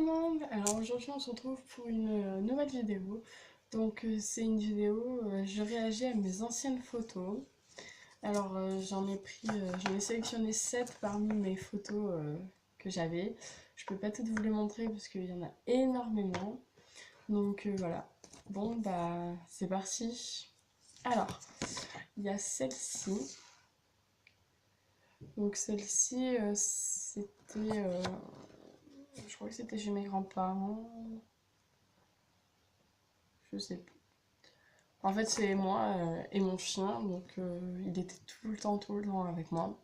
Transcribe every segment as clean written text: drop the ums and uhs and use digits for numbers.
monde! Alors aujourd'hui on se retrouve pour une nouvelle vidéo. Donc c'est une vidéo, je réagis à mes anciennes photos. Alors j'en ai sélectionné 7 parmi mes photos que j'avais. Je peux pas toutes vous les montrer parce qu'il y en a énormément. Donc voilà. Bon bah c'est parti. Alors, il y a celle-ci. Donc celle-ci c'était... je crois que c'était chez mes grands-parents. Je sais plus. En fait, c'est moi et mon chien, donc il était tout le temps avec moi.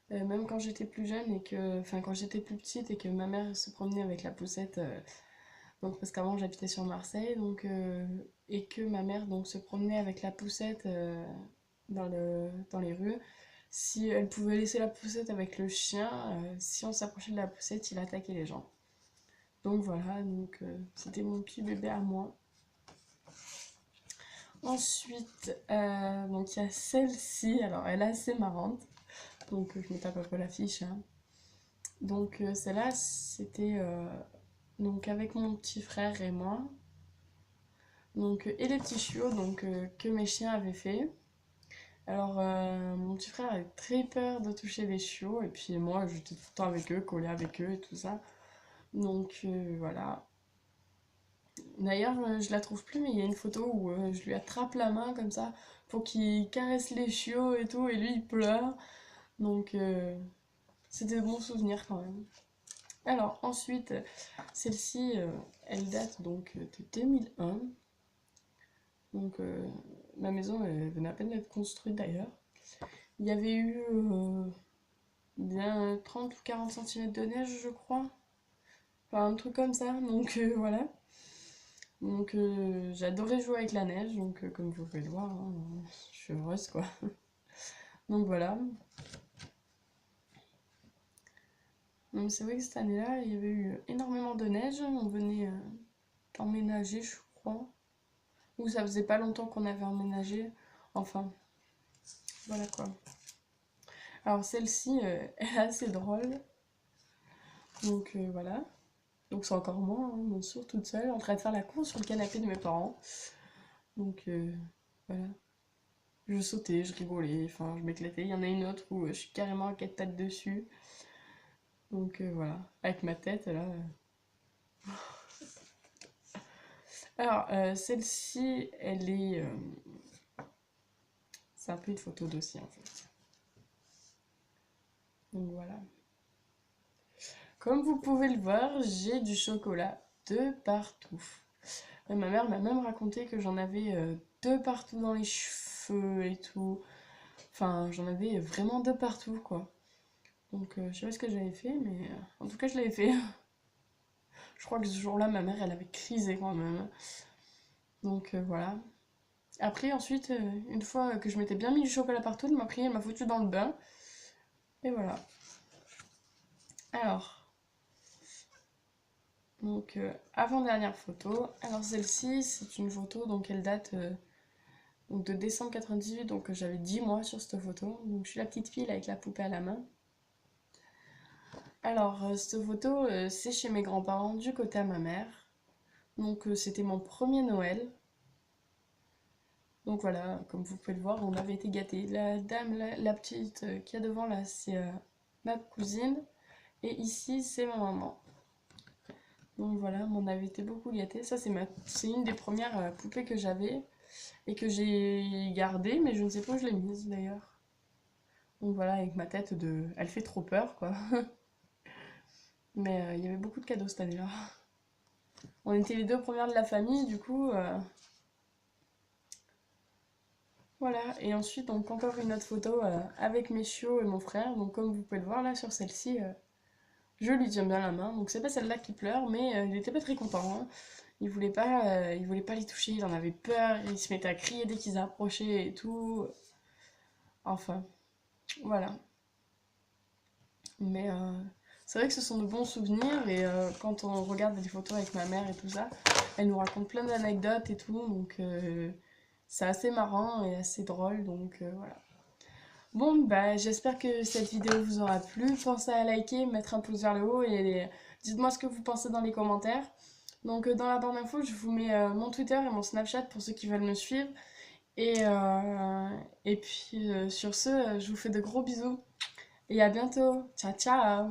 Même quand j'étais plus jeune et que, enfin quand j'étais plus petite et que ma mère se promenait avec la poussette, donc parce qu'avant j'habitais sur Marseille, donc et que ma mère donc se promenait avec la poussette dans les rues. Si elle pouvait laisser la poussette avec le chien, si on s'approchait de la poussette, il attaquait les gens. Donc voilà, donc c'était mon petit bébé à moi. Ensuite, donc il y a celle-ci, alors elle est assez marrante, donc je me tape un peu l'affiche, hein. Donc celle-là, c'était donc avec mon petit frère et moi, donc et les petits chiots donc, que mes chiens avaient fait. Alors mon petit frère avait très peur de toucher les chiots, et puis moi j'étais tout le temps avec eux, collée avec eux et tout ça. Donc voilà. D'ailleurs, je la trouve plus, mais il y a une photo où je lui attrape la main comme ça pour qu'il caresse les chiots et tout, et lui il pleure. Donc, c'était de bons souvenirs quand même. Alors, ensuite, celle-ci, elle date donc de 2001. Donc, ma maison elle venait à peine d'être construite d'ailleurs. Il y avait eu bien 30 ou 40 centimètres de neige, je crois. Enfin, un truc comme ça. Donc, voilà. Donc j'adorais jouer avec la neige, donc comme vous pouvez le voir, hein, je suis heureuse quoi. Donc voilà. Donc c'est vrai que cette année-là, il y avait eu énormément de neige, on venait d'emménager je crois. Ou ça faisait pas longtemps qu'on avait emménagé. Enfin, voilà quoi. Alors celle-ci, elle est assez drôle. Donc voilà. Donc c'est encore moi, hein, bien sûr, toute seule, en train de faire la course sur le canapé de mes parents. Donc voilà. Je sautais, je rigolais, enfin je m'éclatais. Il y en a une autre où je suis carrément à quatre pattes dessus. Donc voilà, avec ma tête là. Alors celle-ci, elle est... c'est un peu une photo dossier en fait. Donc voilà. Comme vous pouvez le voir, j'ai du chocolat de partout. Ma mère m'a même raconté que j'en avais de partout dans les cheveux et tout. Enfin, j'en avais vraiment de partout quoi. Donc je sais pas ce que j'avais fait, mais en tout cas je l'avais fait. Je crois que ce jour-là, ma mère, elle avait crisé quand même. Donc voilà. Après, ensuite, une fois que je m'étais bien mis du chocolat partout, elle m'a pris, elle m'a foutu dans le bain. Et voilà. Alors, donc avant-dernière photo. Alors celle-ci, c'est une photo, donc elle date donc de décembre 98, donc j'avais 10 mois sur cette photo. Donc je suis la petite fille avec la poupée à la main. Alors, cette photo, c'est chez mes grands-parents du côté à ma mère. Donc c'était mon premier Noël. Donc voilà, comme vous pouvez le voir, on avait été gâtés. La dame, la petite qui est devant là, c'est ma cousine. Et ici, c'est ma maman. Donc voilà, on avait été beaucoup gâtés. Ça, c'est une des premières poupées que j'avais et que j'ai gardée, mais je ne sais pas où je l'ai mise d'ailleurs. Donc voilà, avec ma tête de... Elle fait trop peur, quoi. Mais il y avait beaucoup de cadeaux cette année-là. On était les deux premières de la famille, du coup... Voilà, et ensuite, donc encore une autre photo avec mes chiots et mon frère. Donc comme vous pouvez le voir là sur celle-ci, je lui tiens bien la main. Donc c'est pas celle-là qui pleure, mais il était pas très content, hein. Il voulait pas les toucher, il en avait peur, il se mettait à crier dès qu'ils approchaient et tout. Enfin, voilà. Mais c'est vrai que ce sont de bons souvenirs et quand on regarde les photos avec ma mère et tout ça, elle nous raconte plein d'anecdotes et tout, donc c'est assez marrant et assez drôle, donc voilà. Bon, bah, j'espère que cette vidéo vous aura plu. Pensez à liker, mettre un pouce vers le haut et dites-moi ce que vous pensez dans les commentaires. Donc, dans la barre d'infos, je vous mets mon Twitter et mon Snapchat pour ceux qui veulent me suivre. Et puis, sur ce, je vous fais de gros bisous et à bientôt. Ciao, ciao!